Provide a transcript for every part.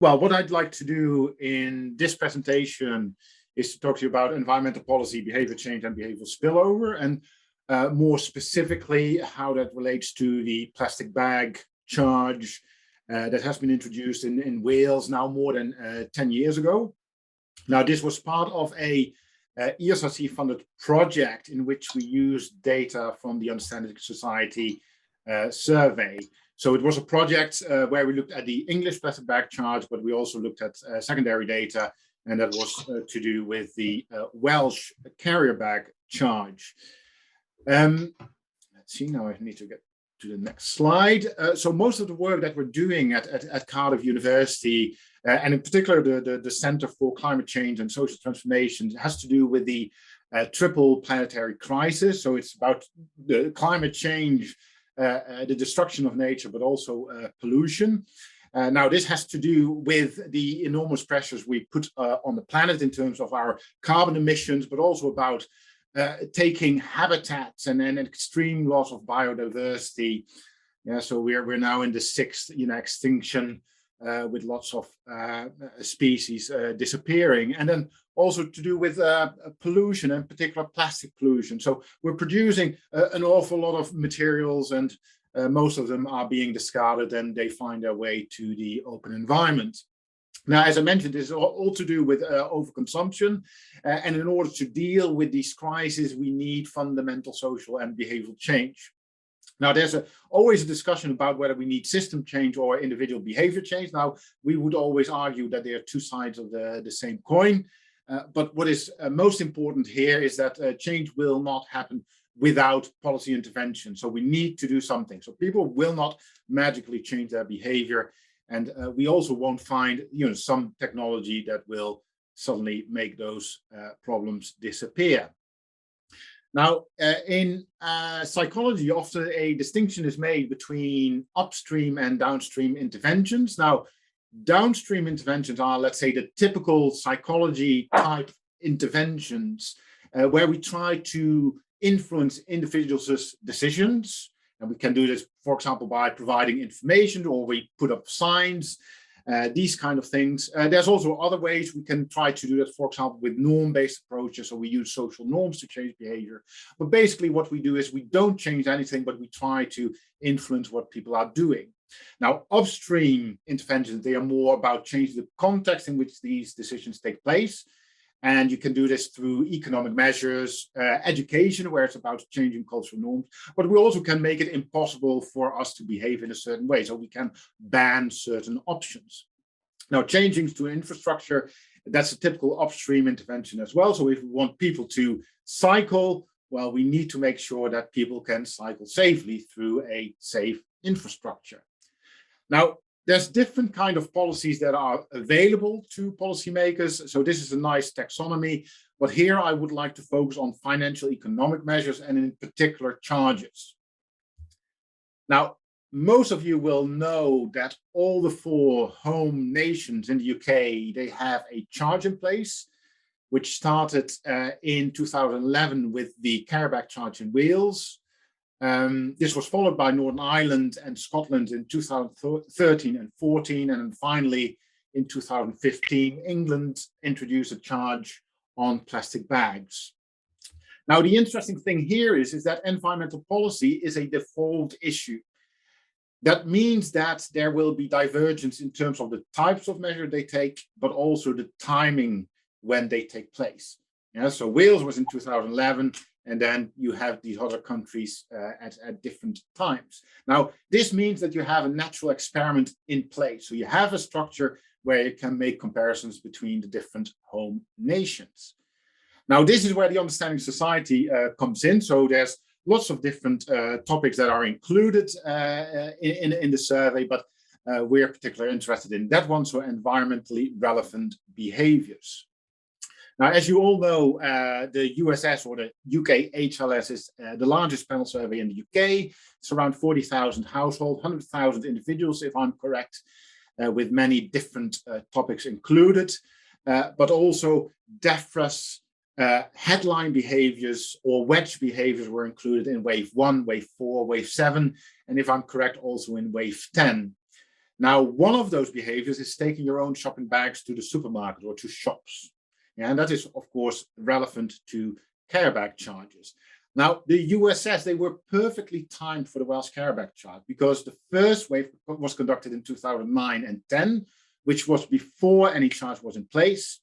Well, what I'd like to do in this presentation is to talk to you about environmental policy, behavior change, and behavioral spillover, and more specifically, how that relates to the plastic bag charge that has been introduced in Wales now more than 10 years ago. Now, this was part of a ESRC-funded project in which we used data from the Understandi Society survey. So it was a project where we looked at the English plastic bag charge, but we also looked at secondary data, and that was to do with the Welsh carrier bag charge. Let's see, now I need to get to the next slide. So most of the work that we're doing at Cardiff University, and in particular the Center for Climate Change and Social Transformation, has to do with the triple planetary crisis. So it's about the climate change, the destruction of nature, but also pollution. Now, this has to do with the enormous pressures we put on the planet in terms of our carbon emissions, but also about taking habitats and then extreme loss of biodiversity. Yeah, so we're now in the sixth, extinction with lots of species disappearing, and then also to do with pollution, in particular plastic pollution. So we're producing an awful lot of materials, and most of them are being discarded and they find their way to the open environment. Now, as I mentioned, this is all to do with overconsumption. And in order to deal with these crises, we need fundamental social and behavioral change. Now, there's always a discussion about whether we need system change or individual behavior change. Now, we would always argue that they are two sides of the same coin. But what is most important here is that change will not happen without policy intervention. So we need to do something. So people will not magically change their behavior. And we also won't find, some technology that will suddenly make those problems disappear. Now, in psychology, often a distinction is made between upstream and downstream interventions. Now, downstream interventions are, let's say, the typical psychology type interventions where we try to influence individuals' decisions. And we can do this, for example, by providing information, or we put up signs, these kind of things. There's also other ways we can try to do that, for example, with norm-based approaches, so we use social norms to change behavior. But basically what we do is we don't change anything, but we try to influence what people are doing. Now, upstream interventions, they are more about changing the context in which these decisions take place. And you can do this through economic measures, education, where it's about changing cultural norms. But we also can make it impossible for us to behave in a certain way. So we can ban certain options. Now, changing to infrastructure, that's a typical upstream intervention as well. So if we want people to cycle, well, we need to make sure that people can cycle safely through a safe infrastructure. Now, there's different kind of policies that are available to policymakers. So this is a nice taxonomy, but here I would like to focus on financial economic measures and in particular charges. Now, most of you will know that all the 4 home nations in the UK, they have a charge in place, which started in 2011 with the carrier bag charge in Wales. This was followed by Northern Ireland and Scotland in 2013 and 14, and then finally in 2015, England introduced a charge on plastic bags. Now, the interesting thing here is that environmental policy is a default issue. That means that there will be divergence in terms of the types of measure they take, but also the timing when they take place. Yeah, so Wales was in 2011. And then you have these other countries at different times. Now, this means that you have a natural experiment in place. So you have a structure where you can make comparisons between the different home nations. Now, this is where the Understandi Society comes in. So there's lots of different topics that are included in the survey, but we're particularly interested in that one, so environmentally relevant behaviors. Now, as you all know, the USS or the UK HLS is the largest panel survey in the UK. It's around 40,000 households, 100,000 individuals, if I'm correct, with many different topics included, but also DEFRA's headline behaviors or wedge behaviors were included in wave 1, wave 4, wave 7, and if I'm correct, also in wave 10. Now, one of those behaviors is taking your own shopping bags to the supermarket or to shops. Yeah, and that is, of course, relevant to care bag charges. Now, the USS, they were perfectly timed for the Welsh care bag charge because the first wave was conducted in 2009 and 10, which was before any charge was in place.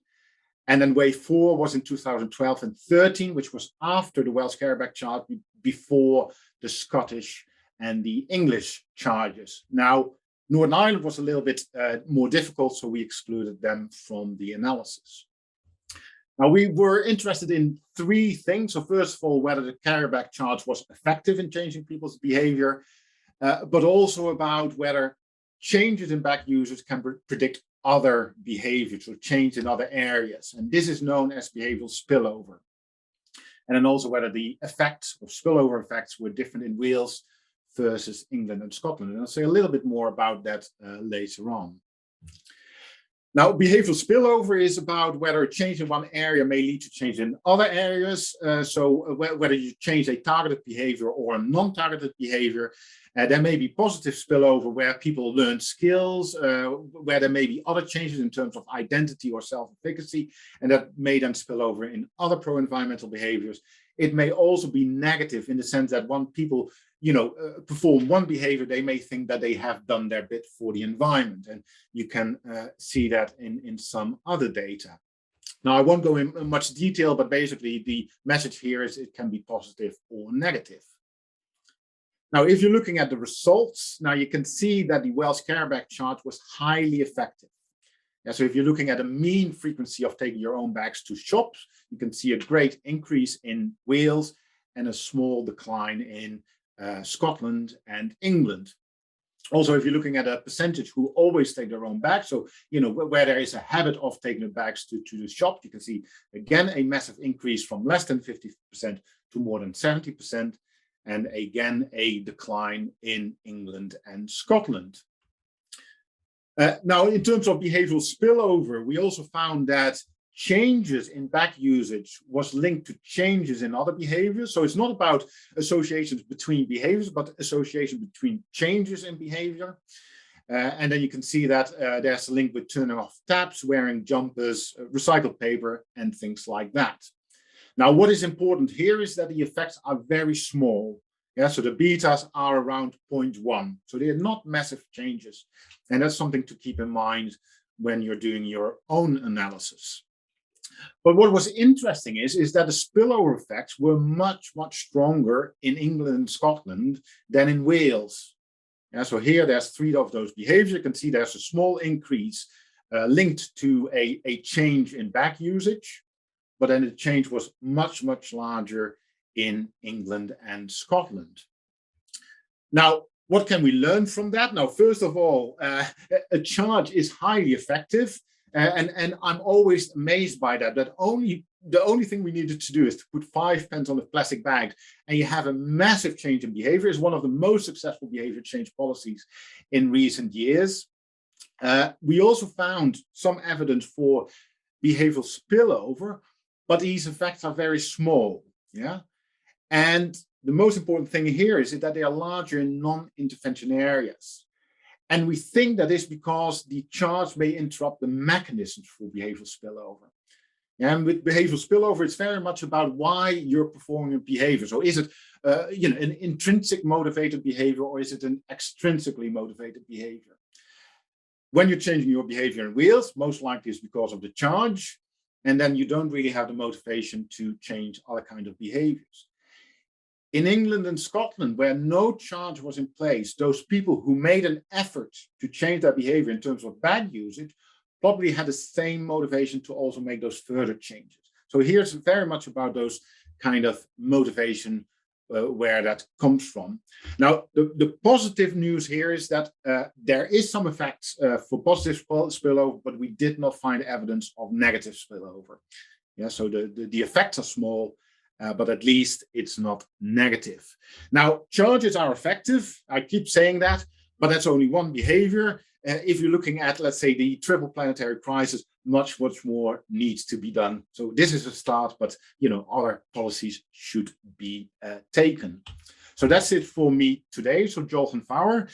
And then wave 4 was in 2012 and 13, which was after the Welsh care bag charge, before the Scottish and the English charges. Now, Northern Ireland was a little bit more difficult, so we excluded them from the analysis. Now, we were interested in 3 things. So first of all, whether the carrier bag charge was effective in changing people's behavior, but also about whether changes in bag usage can predict other behaviors or change in other areas. And this is known as behavioral spillover. And then also whether the effects of spillover effects were different in Wales versus England and Scotland. And I'll say a little bit more about that later on. Now, behavioral spillover is about whether a change in one area may lead to change in other areas. So whether you change a targeted behavior or a non-targeted behavior, there may be positive spillover where people learn skills, where there may be other changes in terms of identity or self-efficacy, and that may then spill over in other pro-environmental behaviors. It may also be negative in the sense that when people perform one behavior, they may think that they have done their bit for the environment. And you can see that in some other data. Now, I won't go in much detail, but basically the message here is it can be positive or negative. Now, if you're looking at the results, now you can see that the Welsh care bag charge was highly effective. Yeah, so if you're looking at a mean frequency of taking your own bags to shops, you can see a great increase in Wales and a small decline in Scotland and England. Also, if you're looking at a percentage who always take their own bags, so where there is a habit of taking the bags to the shop, you can see again a massive increase from less than 50% to more than 70%, and again a decline in England and Scotland. Now, in terms of behavioral spillover, we also found that changes in bag usage was linked to changes in other behaviors. So it's not about associations between behaviors, but association between changes in behavior. And then you can see that there's a link with turning off taps, wearing jumpers, recycled paper, and things like that. Now, what is important here is that the effects are very small. Yeah, so the betas are around 0.1. So they're not massive changes. And that's something to keep in mind when you're doing your own analysis. But what was interesting is that the spillover effects were much, much stronger in England and Scotland than in Wales. Yeah, so here there's 3 of those behaviors. You can see there's a small increase linked to a change in bag usage, but then the change was much, much larger in England and Scotland. Now, what can we learn from that? Now, first of all, a charge is highly effective. And I'm always amazed by that the only thing we needed to do is to put 5 pence on a plastic bag, and you have a massive change in behavior. It's one of the most successful behavior change policies in recent years. We also found some evidence for behavioral spillover, but these effects are very small. Yeah. And the most important thing here is that they are larger in non-intervention areas. And we think that is because the charge may interrupt the mechanisms for behavioral spillover. And with behavioral spillover, it's very much about why you're performing a behavior. So is it an intrinsic motivated behavior, or is it an extrinsically motivated behavior? When you're changing your behavior in Wales, most likely it's because of the charge. And then you don't really have the motivation to change other kinds of behaviors. In England and Scotland, where no charge was in place, those people who made an effort to change their behavior in terms of bag usage probably had the same motivation to also make those further changes. So here's very much about those kind of motivation where that comes from. Now, the positive news here is that there is some effects for positive spillover, but we did not find evidence of negative spillover. Yeah, so the effects are small, but at least it's not negative. Now, charges are effective. I keep saying that, but that's only one behavior. If you're looking at, let's say, the triple planetary crisis, much more needs to be done. So this is a start, but other policies should be taken. So that's it for me today. So Joel van Vouwer.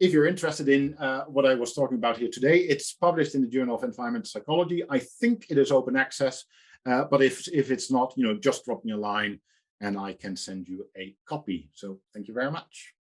If you're interested in what I was talking about here today, it's published in the Journal of Environmental Psychology. I think it is open access, but if it's not, just drop me a line and I can send you a copy. So thank you very much.